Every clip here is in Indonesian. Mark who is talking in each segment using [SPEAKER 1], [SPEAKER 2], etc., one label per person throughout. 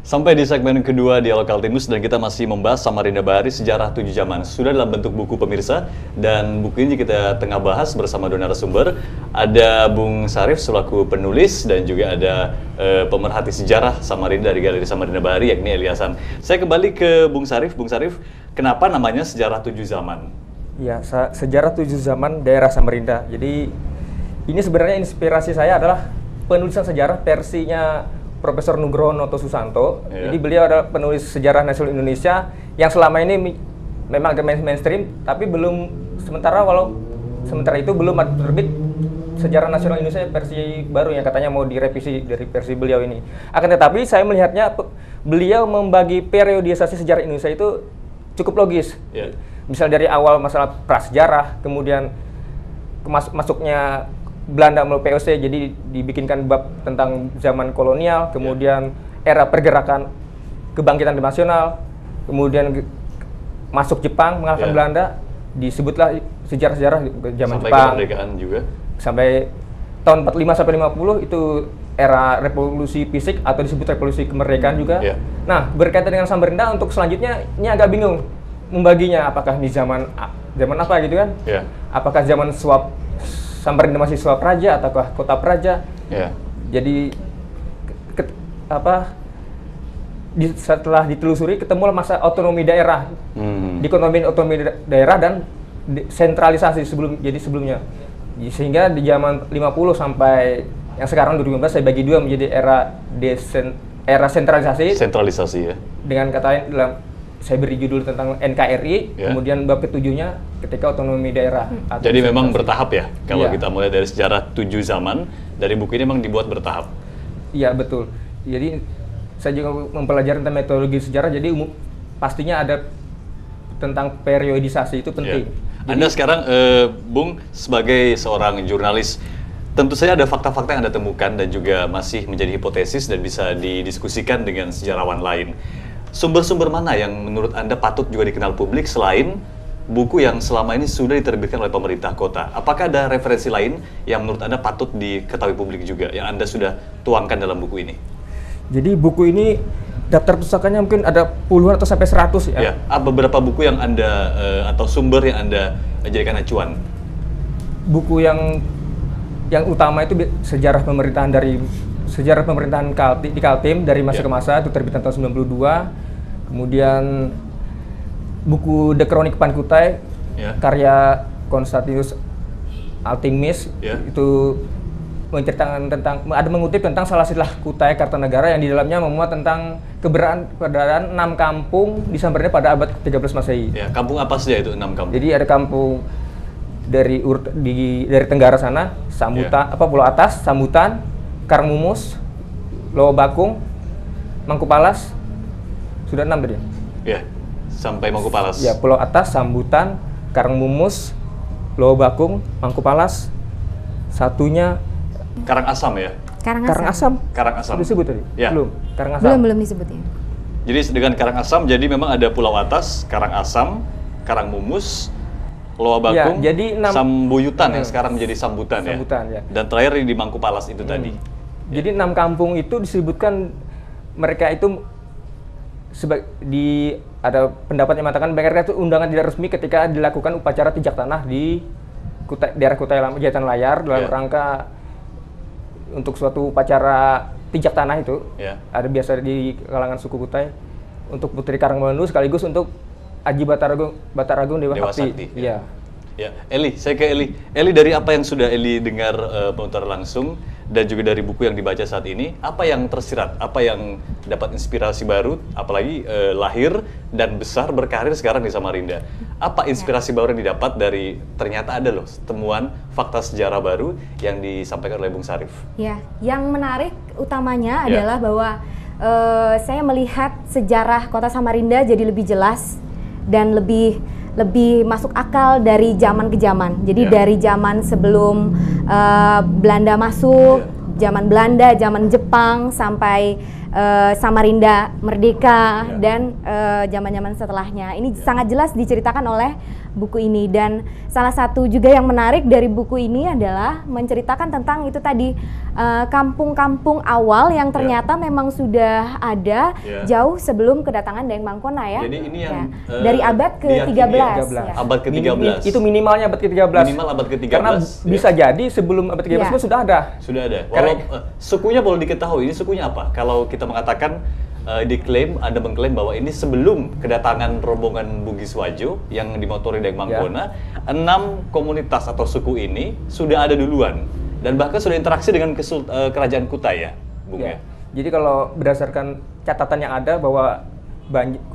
[SPEAKER 1] Sampai di segmen kedua Dialog Kaltimus dan kita masih membahas Samarinda Bahari Sejarah 7 Zaman. Sudah dalam bentuk buku pemirsa dan buku ini kita tengah bahas bersama dua narasumber. Ada Bung Syarif selaku penulis dan juga ada pemerhati sejarah Samarinda dari Galeri Samarinda Bahari yakni Eli Hasan. Saya kembali ke Bung Syarif. Bung Syarif, kenapa namanya Sejarah 7 Zaman?
[SPEAKER 2] Ya, Sejarah 7 Zaman Daerah Samarinda. Jadi ini sebenarnya inspirasi saya adalah penulisan sejarah versinya Profesor Nugroho Noto Susanto. Jadi beliau adalah penulis sejarah nasional Indonesia yang selama ini memang agak mainstream, tapi belum sementara itu belum terbit sejarah nasional Indonesia versi baru yang katanya mau direvisi dari versi beliau ini. Akan tetapi saya melihatnya beliau membagi periodisasi sejarah Indonesia itu cukup logis. Misal dari awal masalah prasejarah, kemudian masuknya Belanda melalui POC, jadi dibikinkan bab tentang zaman kolonial, kemudian era pergerakan kebangkitan nasional, kemudian masuk Jepang mengalahkan Belanda, disebutlah sejarah-sejarah zaman
[SPEAKER 1] sampai
[SPEAKER 2] Jepang.
[SPEAKER 1] Kemerdekaan juga.
[SPEAKER 2] Sampai tahun 45 sampai 50 itu era revolusi fisik atau disebut revolusi kemerdekaan juga. Nah, berkaitan dengan Samarinda untuk selanjutnya ini agak bingung membaginya, apakah di zaman apa gitu kan? Apakah zaman suap Samarinda masih suap raja ataukah kota praja? Jadi setelah ditelusuri ketemulah masa otonomi daerah, dikotomi otonomi daerah dan sentralisasi sebelumnya. Sehingga di zaman 50 sampai yang sekarang 2015 saya bagi dua menjadi era sentralisasi.
[SPEAKER 1] Sentralisasi ya.
[SPEAKER 2] Dengan kata lain dalam saya beri judul tentang NKRI, kemudian bab ketujuhnya ketika otonomi daerah.
[SPEAKER 1] Jadi memang bertahap ya, kalau kita mulai dari sejarah 7 zaman, dari buku ini memang dibuat bertahap.
[SPEAKER 2] Iya, betul. Jadi saya juga mempelajari tentang metodologi sejarah, jadi pastinya ada tentang periodisasi itu penting.
[SPEAKER 1] Jadi, Anda sekarang, Bung, sebagai seorang jurnalis, tentu saja ada fakta-fakta yang Anda temukan dan juga masih menjadi hipotesis dan bisa didiskusikan dengan sejarawan lain. Sumber-sumber mana yang menurut Anda patut juga dikenal publik selain buku yang selama ini sudah diterbitkan oleh pemerintah kota? Apakah ada referensi lain yang menurut Anda patut diketahui publik juga, yang Anda sudah tuangkan dalam buku ini?
[SPEAKER 2] Jadi buku ini daftar pustakannya mungkin ada puluhan atau sampai 100 ya?
[SPEAKER 1] Beberapa buku yang Anda, atau sumber yang Anda jadikan acuan?
[SPEAKER 2] Buku yang utama itu sejarah pemerintahan di Kaltim dari masa ke masa, itu terbitan tahun 92. Kemudian buku The Chronic Pankutai karya Konstantinus Altimis itu menceritakan tentang, mengutip tentang Salasilah Kutai Kartanegara yang di dalamnya memuat tentang keberadaan 6 kampung di Samarinda pada abad ke-13 Masehi.
[SPEAKER 1] Kampung apa saja itu 6 kampung?
[SPEAKER 2] Jadi ada kampung dari Tenggara sana, Sambutan, Pulau Atas, Sambutan, Karangmumus, Lowo Bakung, Mangkupalas, sudah 6 tadi.
[SPEAKER 1] Sampai Mangkupalas.
[SPEAKER 2] Pulau Atas, Sambutan, Karangmumus, Lowo Bakung, Mangkupalas, satunya
[SPEAKER 1] Karangasem ya?
[SPEAKER 2] Karangasem. Disebut tadi? Belum.
[SPEAKER 3] Karangasem. Belum disebut ya.
[SPEAKER 1] Jadi dengan Karangasem, jadi memang ada Pulau Atas, Karangasem, Karangmumus, Lowo Bakung,
[SPEAKER 2] jadi
[SPEAKER 1] Sambuyutan yang sekarang menjadi Sambutan ya? Dan terakhir di Mangkupalas itu tadi.
[SPEAKER 2] Jadi 6 kampung itu disebutkan mereka itu ada pendapat yang mengatakan mereka itu undangan tidak resmi ketika dilakukan upacara pijak tanah di daerah Kutai Lama Jatan Layar dalam rangka untuk suatu upacara pijak tanah itu. Ada biasa di kalangan suku Kutai untuk Putri Karangmandu sekaligus untuk Aji Bataragung Dewa Sakti.
[SPEAKER 1] Eli, saya ke Eli. Eli, dari apa yang sudah Eli dengar penonton langsung dan juga dari buku yang dibaca saat ini, apa yang tersirat, apa yang dapat inspirasi baru, apalagi lahir dan besar berkarir sekarang di Samarinda. Apa inspirasi baru yang didapat dari, ternyata ada loh temuan fakta sejarah baru yang disampaikan oleh Bung Syarif?
[SPEAKER 3] Yang menarik utamanya adalah bahwa saya melihat sejarah kota Samarinda jadi lebih jelas dan lebih masuk akal dari zaman ke zaman. Jadi dari zaman sebelum Belanda masuk, zaman Belanda, zaman Jepang, sampai Samarinda merdeka dan zaman-zaman setelahnya. Ini sangat jelas diceritakan oleh buku ini. Dan salah satu juga yang menarik dari buku ini adalah menceritakan tentang itu tadi kampung-kampung awal yang ternyata memang sudah ada jauh sebelum kedatangan Daeng Mangkona ya.
[SPEAKER 1] Jadi ini yang
[SPEAKER 3] dari abad ke-13. Ya.
[SPEAKER 1] Abad ke-13.
[SPEAKER 2] Itu minimalnya abad ke-13.
[SPEAKER 1] Minimal abad ke-13.
[SPEAKER 2] Karena bisa jadi sebelum abad ke-13 sudah ada.
[SPEAKER 1] Sudah ada. Walau sukunya perlu diketahui, ini sukunya apa? Kalau kita mengatakan Anda mengklaim bahwa ini sebelum kedatangan rombongan Bugis Wajo yang dimotori Daeng Mangkona, 6 komunitas atau suku ini sudah ada duluan dan bahkan sudah interaksi dengan kerajaan Kutai ya, Bung ya.
[SPEAKER 2] Jadi kalau berdasarkan catatan yang ada bahwa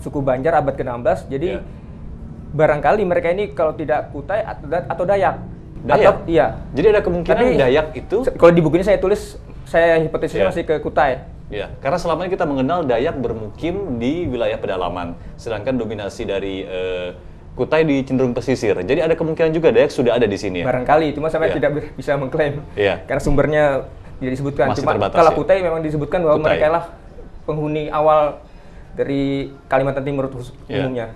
[SPEAKER 2] suku Banjar abad ke-16, jadi barangkali mereka ini kalau tidak Kutai atau Dayak.
[SPEAKER 1] Dayak?
[SPEAKER 2] Atau, iya.
[SPEAKER 1] Jadi ada kemungkinan Dayak itu...
[SPEAKER 2] Kalau di buku ini saya tulis, saya hipotesisnya masih ke Kutai.
[SPEAKER 1] Ya, karena selama ini kita mengenal Dayak bermukim di wilayah pedalaman, sedangkan dominasi dari Kutai di cenderung pesisir. Jadi ada kemungkinan juga Dayak sudah ada di sini ya?
[SPEAKER 2] Barangkali, cuma saya tidak bisa mengklaim. Karena sumbernya tidak disebutkan.
[SPEAKER 1] Masih
[SPEAKER 2] cuma
[SPEAKER 1] terbatas,
[SPEAKER 2] kalau Kutai memang disebutkan bahwa
[SPEAKER 1] Kutai.
[SPEAKER 2] mereka lah penghuni awal dari Kalimantan Timur umumnya.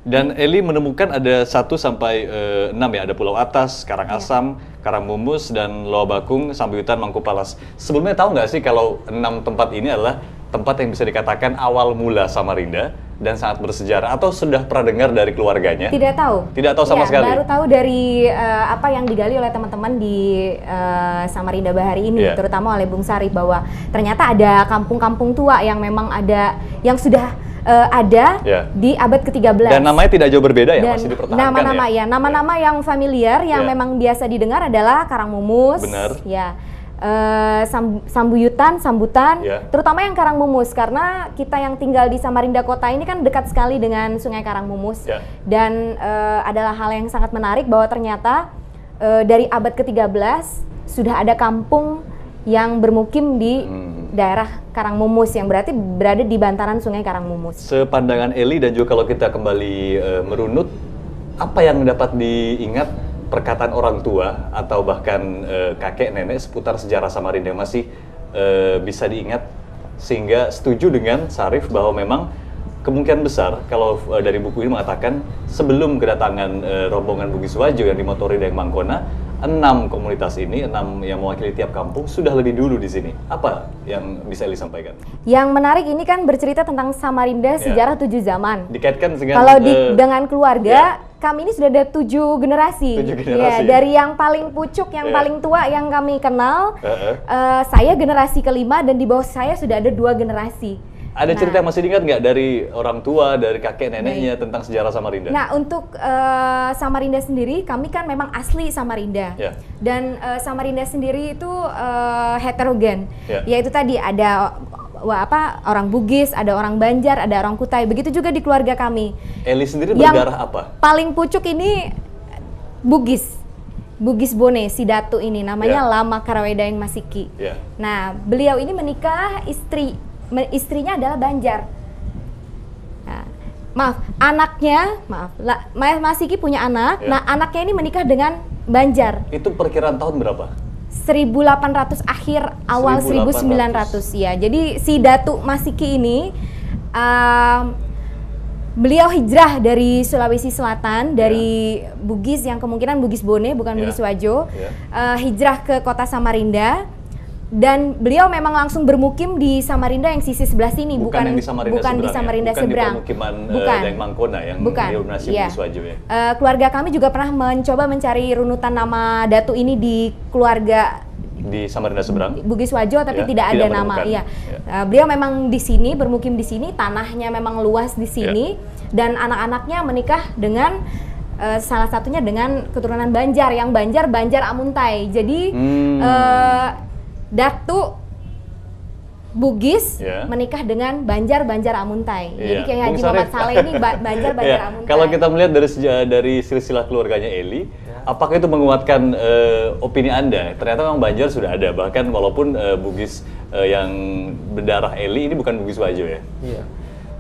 [SPEAKER 1] Dan Eli menemukan ada 1 sampai 6 ya, ada Pulau Atas, Karangasem, Karangmumus, dan Lawabakung, Sambuyutan, Mangkupalas. Sebelumnya tahu nggak sih kalau 6 tempat ini adalah tempat yang bisa dikatakan awal mula Samarinda dan sangat bersejarah, atau sudah pernah dengar dari keluarganya?
[SPEAKER 3] Tidak tahu.
[SPEAKER 1] Tidak tahu sama sekali?
[SPEAKER 3] Baru tahu dari apa yang digali oleh teman-teman di Samarinda Bahari ini, terutama oleh Bung Sarif, bahwa ternyata ada kampung-kampung tua yang memang ada, yang sudah ada di abad ke-13.
[SPEAKER 1] Dan namanya tidak jauh berbeda ya, masih dipertahankan
[SPEAKER 3] nama-nama nama-nama yang familiar yang memang biasa didengar adalah Karangmumus, Sambuyutan, Sambutan, terutama yang Karangmumus, karena kita yang tinggal di Samarinda Kota ini kan dekat sekali dengan Sungai Karangmumus. Dan adalah hal yang sangat menarik bahwa ternyata dari abad ke-13 sudah ada kampung yang bermukim di daerah Karangmumus, yang berarti berada di bantaran Sungai Karangmumus.
[SPEAKER 1] Sepandangan Eli dan juga kalau kita kembali merunut, apa yang dapat diingat perkataan orang tua atau bahkan kakek nenek seputar sejarah Samarinda yang masih bisa diingat sehingga setuju dengan Sarif bahwa memang kemungkinan besar kalau dari buku ini mengatakan sebelum kedatangan rombongan Bugis Wajo yang dimotori Daeng Mangkona, 6 komunitas ini, 6 yang mewakili tiap kampung sudah lebih dulu di sini. Apa yang bisa Eli sampaikan? Yang menarik ini kan bercerita tentang Samarinda sejarah 7 zaman. Dikaitkan dengan
[SPEAKER 3] kalau dengan keluarga, kami ini sudah ada 7 generasi.
[SPEAKER 1] 7 generasi.
[SPEAKER 3] Dari yang paling pucuk, yang paling tua yang kami kenal, saya generasi kelima, dan di bawah saya sudah ada 2 generasi.
[SPEAKER 1] Ada cerita yang masih diingat nggak dari orang tua, dari kakek neneknya tentang sejarah Samarinda?
[SPEAKER 3] Nah, untuk Samarinda sendiri, kami kan memang asli Samarinda. Dan Samarinda sendiri itu heterogen. Yaitu tadi ada orang Bugis, ada orang Banjar, ada orang Kutai. Begitu juga di keluarga kami.
[SPEAKER 1] Eli sendiri berdarah apa?
[SPEAKER 3] Paling pucuk ini Bugis. Bugis Bone, si Datu ini. Namanya Lama Karawedaeng Masiki. Nah, beliau ini menikah, istrinya adalah Banjar. Nah, Masiki punya anak. Nah, anaknya ini menikah dengan Banjar.
[SPEAKER 1] Itu perkiraan tahun berapa?
[SPEAKER 3] 1800 akhir, awal 1900 ya. Jadi si Datu Masiki ini beliau hijrah dari Sulawesi Selatan, dari Bugis yang kemungkinan Bugis Bone, bukan Bugis Wajo, hijrah ke kota Samarinda. Dan beliau memang langsung bermukim di Samarinda yang sisi sebelah sini, bukan di Samarinda seberang.
[SPEAKER 1] Bukan di pemukiman Daeng Mangkona yang didominasi Bugis Wajo ya.
[SPEAKER 3] Keluarga kami juga pernah mencoba mencari runutan nama Datu ini di keluarga
[SPEAKER 1] di Samarinda seberang,
[SPEAKER 3] Bugis Wajo, tapi tidak ada nama. Beliau memang di sini, bermukim di sini, tanahnya memang luas di sini, dan anak-anaknya menikah dengan salah satunya dengan keturunan Banjar, yang Banjar Amuntai. Jadi Datu Bugis menikah dengan Banjar Amuntai. Jadi kayak Haji Muhammad Saleh ini Banjar Amuntai.
[SPEAKER 1] Kalau kita melihat dari silsilah keluarganya Eli, apakah itu menguatkan opini Anda? Ternyata memang Banjar sudah ada, bahkan walaupun Bugis yang berdarah Eli ini bukan Bugis Wajo ya?
[SPEAKER 2] Iya.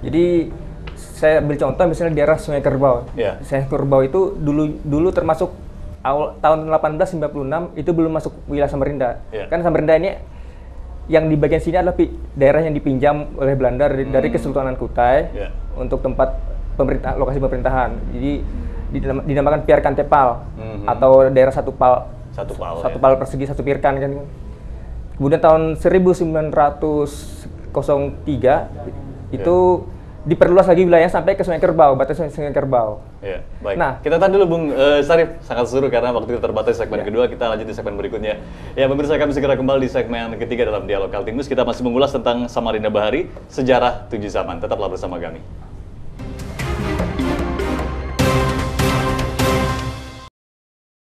[SPEAKER 2] Jadi saya beri contoh misalnya daerah Sungai Kerbau. Sungai Kerbau itu dulu termasuk awal tahun 1896 itu belum masuk wilayah Samarinda. Kan Samarinda ini yang di bagian sini adalah daerah yang dipinjam oleh Belanda dari Kesultanan Kutai untuk tempat lokasi pemerintahan. Jadi dinamakan Piarkan Tepal atau daerah satu pal persegi satu Piarkan kan. Kemudian tahun 1903 itu diperluas lagi wilayahnya sampai ke Sungai Kerbau, batas Sungai Kerbau.
[SPEAKER 1] Ya, baik.
[SPEAKER 2] Nah,
[SPEAKER 1] kita tahan dulu Bung Syarif, sangat seru karena waktu kita terbatas segmen kedua, kita lanjut di segmen berikutnya. Ya, pemirsa, kami segera kembali di segmen ketiga dalam Dialog Kaltim News. Kita masih mengulas tentang Samarinda Bahari, sejarah 7 zaman. Tetaplah bersama kami.